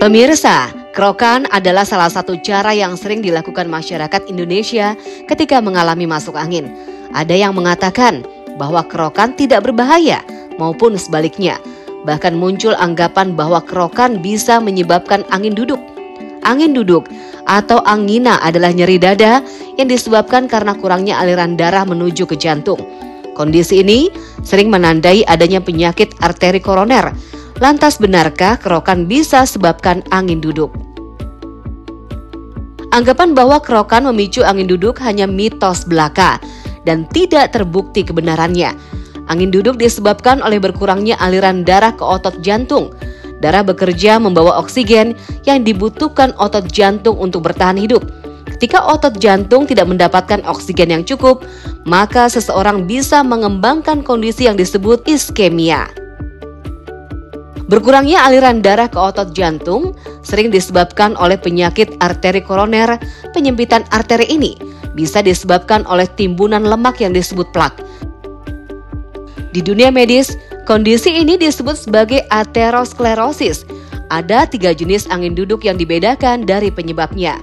Pemirsa, kerokan adalah salah satu cara yang sering dilakukan masyarakat Indonesia ketika mengalami masuk angin. Ada yang mengatakan bahwa kerokan tidak berbahaya maupun sebaliknya. Bahkan muncul anggapan bahwa kerokan bisa menyebabkan angin duduk. Angin duduk atau angina adalah nyeri dada yang disebabkan karena kurangnya aliran darah menuju ke jantung. Kondisi ini sering menandai adanya penyakit arteri koroner. Lantas benarkah kerokan bisa sebabkan angin duduk? Anggapan bahwa kerokan memicu angin duduk hanya mitos belaka dan tidak terbukti kebenarannya. Angin duduk disebabkan oleh berkurangnya aliran darah ke otot jantung. Darah bekerja membawa oksigen yang dibutuhkan otot jantung untuk bertahan hidup. Ketika otot jantung tidak mendapatkan oksigen yang cukup, maka seseorang bisa mengembangkan kondisi yang disebut iskemia. Berkurangnya aliran darah ke otot jantung sering disebabkan oleh penyakit arteri koroner. Penyempitan arteri ini bisa disebabkan oleh timbunan lemak yang disebut plak. Di dunia medis, kondisi ini disebut sebagai aterosklerosis. Ada 3 jenis angin duduk yang dibedakan dari penyebabnya.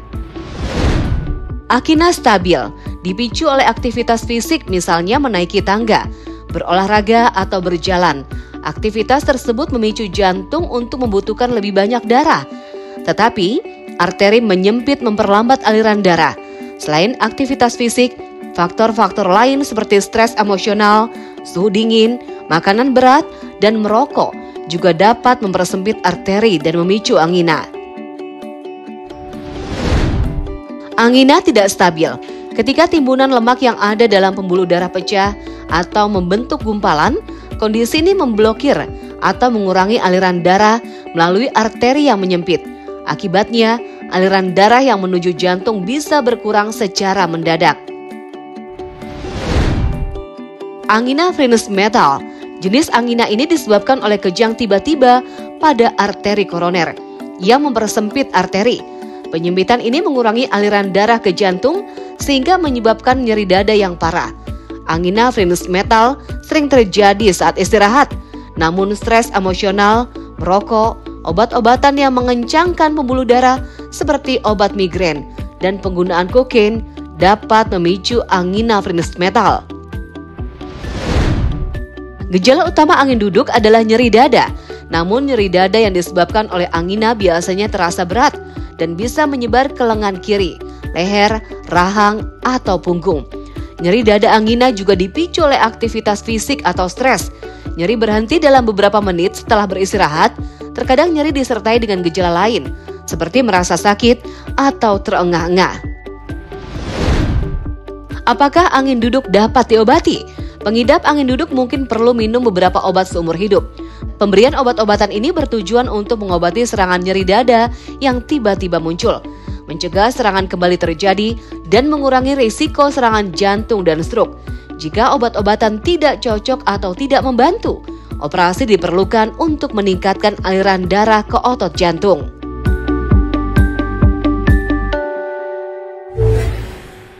Angina stabil dipicu oleh aktivitas fisik, misalnya menaiki tangga, berolahraga atau berjalan. Aktivitas tersebut memicu jantung untuk membutuhkan lebih banyak darah. Tetapi, arteri menyempit memperlambat aliran darah. Selain aktivitas fisik, faktor-faktor lain seperti stres emosional, suhu dingin, makanan berat, dan merokok juga dapat mempersempit arteri dan memicu angina. Angina tidak stabil. Ketika timbunan lemak yang ada dalam pembuluh darah pecah atau membentuk gumpalan, kondisi ini memblokir atau mengurangi aliran darah melalui arteri yang menyempit. Akibatnya, aliran darah yang menuju jantung bisa berkurang secara mendadak. Angina venous metal. Jenis angina ini disebabkan oleh kejang tiba-tiba pada arteri koroner yang mempersempit arteri. Penyempitan ini mengurangi aliran darah ke jantung sehingga menyebabkan nyeri dada yang parah. Angina venous metal sering terjadi saat istirahat, namun stres emosional, merokok, obat-obatan yang mengencangkan pembuluh darah seperti obat migrain, dan penggunaan kokain dapat memicu angina venous metal. Gejala utama angin duduk adalah nyeri dada, namun nyeri dada yang disebabkan oleh angina biasanya terasa berat dan bisa menyebar ke lengan kiri, leher, rahang, atau punggung. Nyeri dada angina juga dipicu oleh aktivitas fisik atau stres. Nyeri berhenti dalam beberapa menit setelah beristirahat. Terkadang nyeri disertai dengan gejala lain, seperti merasa sakit atau terengah-engah. Apakah angin duduk dapat diobati? Pengidap angin duduk mungkin perlu minum beberapa obat seumur hidup. Pemberian obat-obatan ini bertujuan untuk mengobati serangan nyeri dada yang tiba-tiba muncul, mencegah serangan kembali terjadi, dan mengurangi risiko serangan jantung dan stroke. Jika obat-obatan tidak cocok atau tidak membantu, operasi diperlukan untuk meningkatkan aliran darah ke otot jantung.